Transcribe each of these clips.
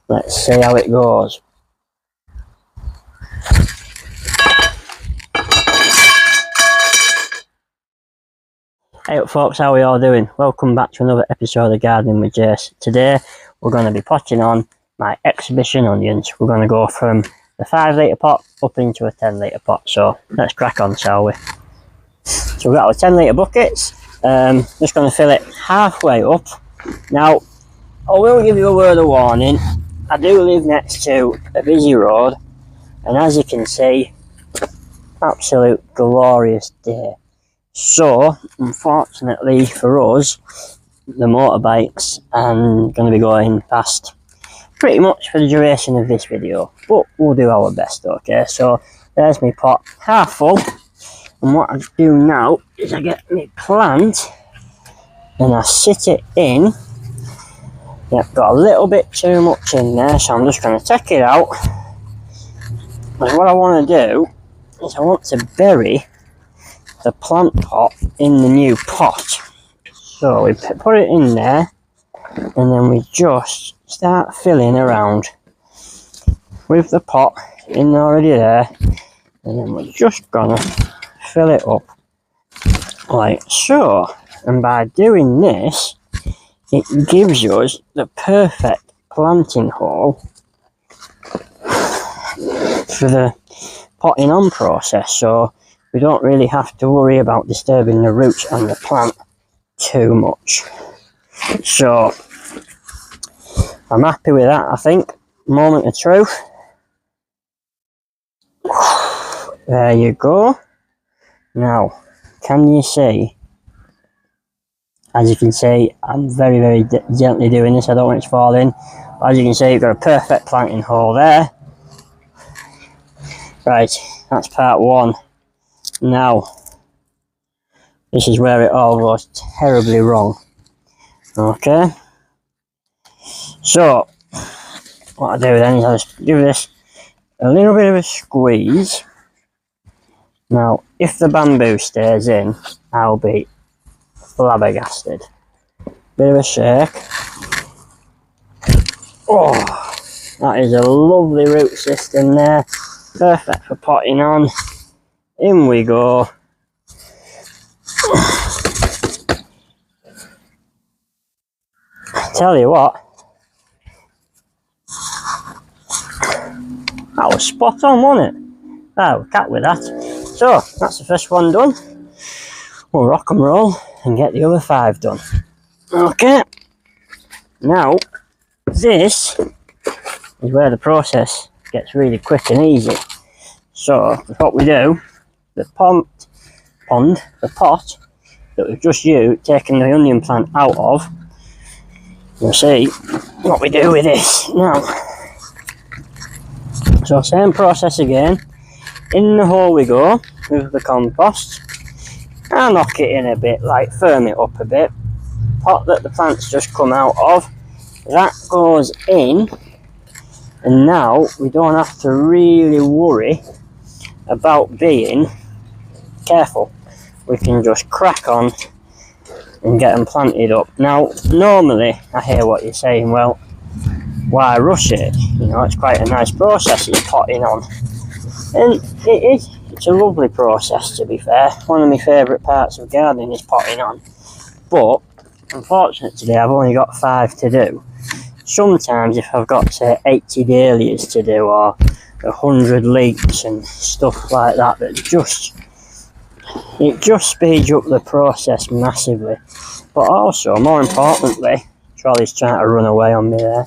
Let's see how it goes. Hey up folks, how are we all doing? Welcome back to another episode of Gardening with Jace. Today we're going to be potting on my exhibition onions. We're going to go from the 5 litre pot up into a 10 litre pot. So let's crack on, shall we? So we've got our 10 litre buckets. Just going to fill it halfway up. Now, I will give you a word of warning. I do live next to a busy road, and as you can see, absolute glorious day. So, unfortunately for us, the motorbikes are going to be going past pretty much for the duration of this video. But we'll do our best, okay? So, there's my pot half full. And what I do now is I get my plant and I sit it in. Yeah, I've got a little bit too much in there, so I'm just going to take it out. And what I want to do is I want to bury the plant pot in the new pot. So we put it in there and then we just start filling around with the pot in already there, and then we're just gonna fill it up like so. And by doing this, it gives us the perfect planting hole for the potting on process, so we don't really have to worry about disturbing the roots and the plant too much. So I'm happy with that, I think. Moment of truth. There you go. Now, can you see? As you can see, I'm very gently doing this. I don't want it to fall in. As you can see, you've got a perfect planting hole there. Right, that's part one. Now, this is where it all goes terribly wrong. Okay, so what I do then is I just give this a little bit of a squeeze. Now, if the bamboo stays in, I'll be flabbergasted. Bit of a shake. Oh, that is a lovely root system there. Perfect for potting on. In we go. Tell you what, that was spot on, wasn't it? Oh, we cat with that. So, that's the first one done. We'll rock and roll and get the other 5 done. Okay. Now, this is where the process gets really quick and easy. So, what we do, the pot that we've just taken the onion plant out of, you'll see what we do with this. Now, so same process again. In the hole we go with the compost. I knock it in a bit, like firm it up a bit. Pot that the plant's just come out of, that goes in, and now we don't have to really worry about being careful. We can just crack on and get them planted up. Now, normally I hear what you're saying, well, why rush it? You know, it's quite a nice process it's potting on. And it is. It's a lovely process, to be fair. One of my favourite parts of gardening is potting on. But, unfortunately today I've only got 5 to do. Sometimes if I've got, say, 80 dahlias to do, or 100 leeks and stuff like that, it just speeds up the process massively. But also, more importantly, Trolley's trying to run away on me there.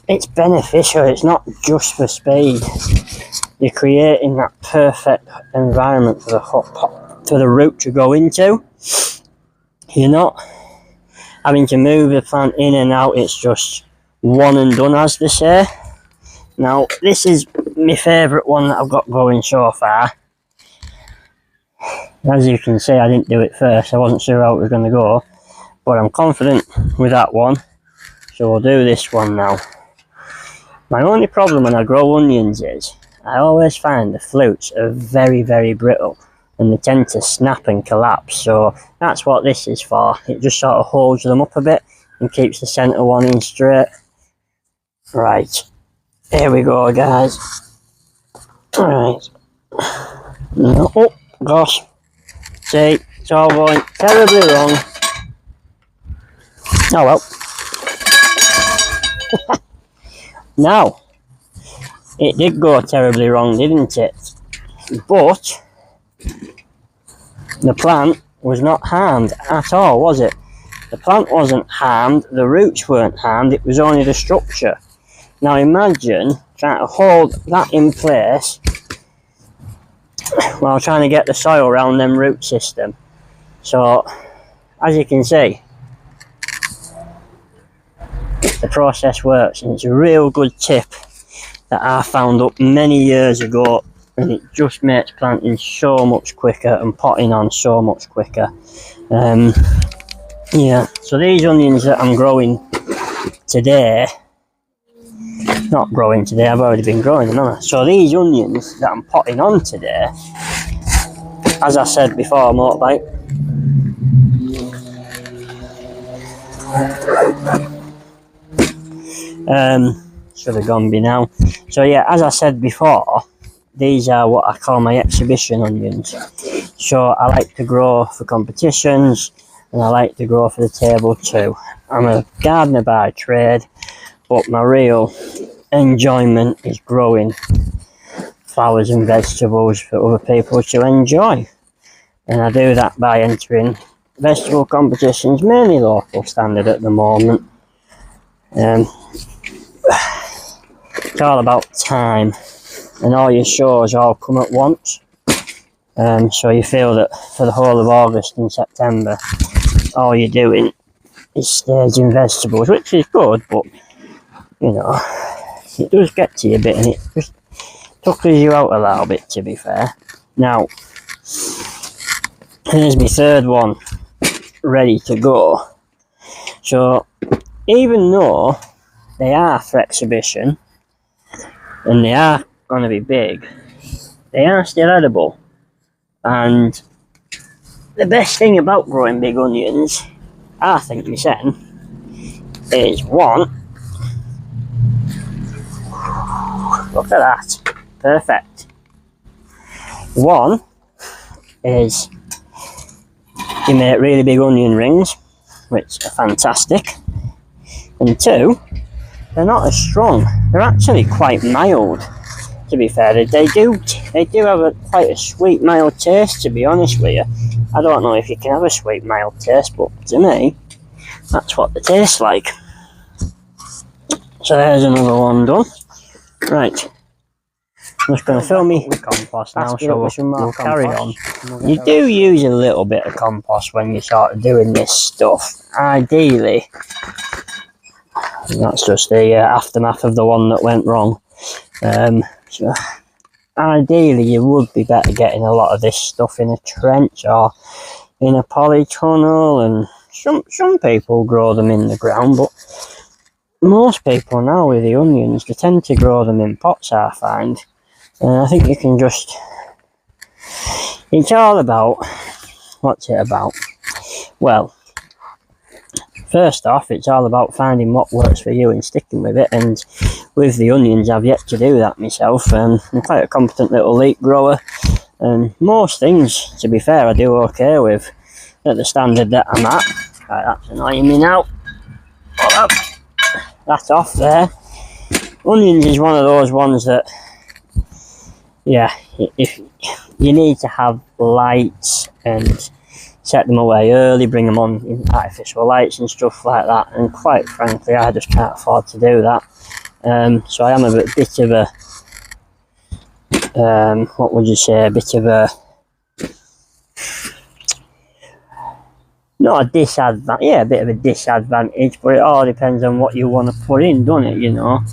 It's beneficial, it's not just for speed. You're creating that perfect environment for the hot pot, for the root to go into. You're not having to move the plant in and out, it's just one and done, as they say. Now, this is my favourite one that I've got going so far. As you can see, I didn't do it first, I wasn't sure how it was going to go, but I'm confident with that one, so we'll do this one now. My only problem when I grow onions is, I always find the flutes are very brittle, and they tend to snap and collapse, so that's what this is for. It just sort of holds them up a bit and keeps the centre one in straight. Right, here we go, guys. Right. No, oh gosh. See, it's all going terribly wrong. Oh well. Now, it did go terribly wrong, didn't it? But the plant was not harmed at all, was it? The plant wasn't harmed, the roots weren't harmed, it was only the structure. Now imagine trying to hold that in place while trying to get the soil around them root system. So, as you can see, the process works, and it's a real good tip that I found up many years ago, and it just makes planting so much quicker and potting on so much quicker. Yeah, so these onions that I'm growing today, not growing today, I've already been growing them, haven't I? So these onions that I'm potting on today, as I said before, motorbike, should have gone by now. So yeah, as I said before, these are what I call my exhibition onions. So I like to grow for competitions, and I like to grow for the table too. I'm a gardener by trade, but my real enjoyment is growing flowers and vegetables for other people to enjoy. And I do that by entering vegetable competitions, mainly local standard at the moment. It's all about time, and all your shows all come at once. So you feel that for the whole of August and September, all you're doing is staging vegetables, which is good, but you know, it does get to you a bit, and it just tuckers you out a little bit, to be fair. Now, here's my third one ready to go. So, even though they are for exhibition, and they are going to be big, they are still edible. And the best thing about growing big onions, I think myself, is one, look at that, perfect. One is you make really big onion rings, which are fantastic. And two, they're not as strong. They're actually quite mild, to be fair. They do have quite a sweet, mild taste, to be honest with you. I don't know if you can have a sweet, mild taste, but to me, that's what they taste like. So there's another one done. Right. I'm just going to fill me with compost now, so we'll carry on. You do use a little bit of compost when you're sort of doing this stuff. Ideally, that's just the aftermath of the one that went wrong. So ideally, you would be better getting a lot of this stuff in a trench or in a polytunnel, and some people grow them in the ground, but most people now with the onions, they tend to grow them in pots, I find. I think you can just, it's all about, what's it about? Well, first off, it's all about finding what works for you and sticking with it, and with the onions, I've yet to do that myself. I'm quite a competent little leek grower, and most things, to be fair, I do okay with at the standard that I'm at. Right, that's annoying me now. That's off there. Onions is one of those ones that, yeah, if you need to have lights and set them away early, bring them on in artificial lights and stuff like that, and quite frankly I just can't afford to do that. So I am a bit of a what would you say, a bit of a, not a disadvantage, yeah, a bit of a disadvantage, but it all depends on what you want to put in, doesn't it, you know.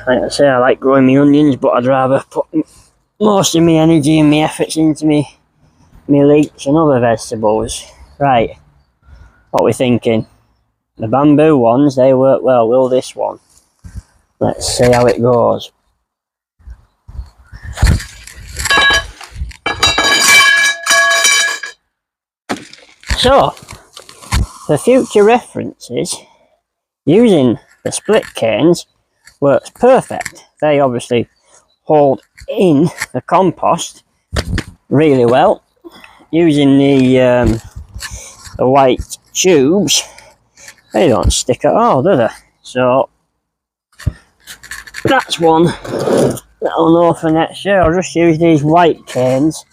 Like I say, I like growing my onions, but I'd rather put most of my energy and my efforts into my leeks and other vegetables. Right, what we're thinking, the bamboo ones, they work well. Will this one? Let's see how it goes. So, for future references, using the split canes works perfect. They obviously hold in the compost really well. Using the white tubes, they don't stick at all, do they? So that's one that I'll know for next year. I'll just use these white canes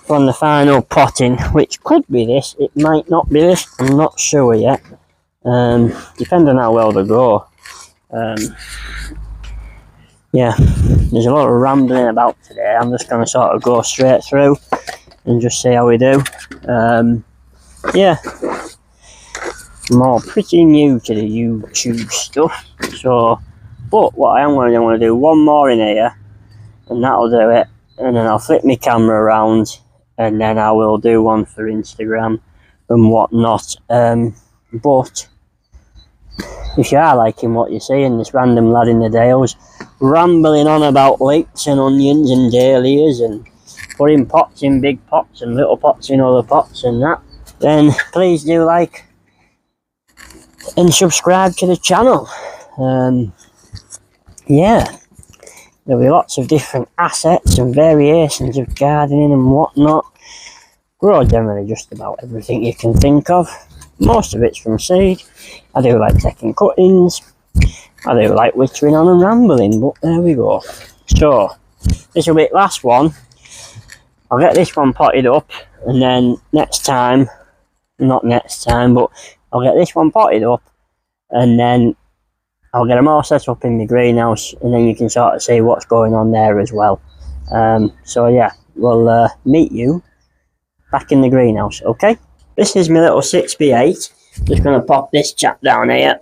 from the final potting, which could be this, it might not be this, I'm not sure yet. Depending on how well they grow. Yeah, there's a lot of rambling about today. I'm just going to sort of go straight through and just see how we do. Yeah, I'm all pretty new to the YouTube stuff, so, but what I am going to do, I'm going to do one more in here, and that'll do it, and then I'll flip my camera around, and then I will do one for Instagram and whatnot. But if you are liking what you're seeing, this random lad in the Dales rambling on about leeks and onions and dahlias and putting pots in big pots and little pots in other pots and that, then please do like and subscribe to the channel. Yeah, there'll be lots of different assets and variations of gardening and whatnot. Grow generally just about everything you can think of. Most of it's from seed. I do like taking cuttings. I do like whittering on and rambling, but there we go. So, this will be the last one. I'll get this one potted up, and then next time, not next time, but I'll get this one potted up, and then I'll get them all set up in the greenhouse, and then you can sort of see what's going on there as well. So yeah, we'll meet you back in the greenhouse, okay? This is my little 6x8. Just going to pop this chap down here.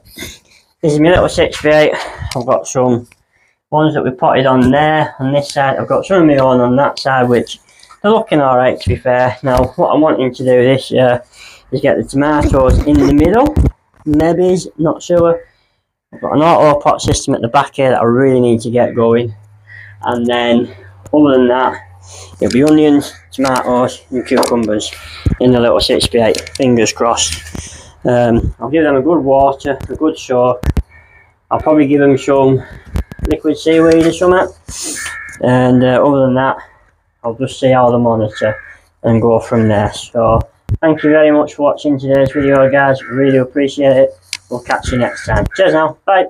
This is my little 6x8. I've got some ones that we potted on there, on this side. I've got some of my own on that side, which they're looking alright, to be fair. Now, what I'm wanting to do this year is get the tomatoes in the middle. Maybe, not sure. I've got an auto pot system at the back here that I really need to get going. And then, other than that, it'll be onions, tomatoes and cucumbers in the little 6x8, fingers crossed. I'll give them a good water, a good soak. I'll probably give them some liquid seaweed or something. And other than that, I'll just see how they monitor and go from there. So, thank you very much for watching today's video, guys. Really appreciate it. We'll catch you next time. Cheers now. Bye.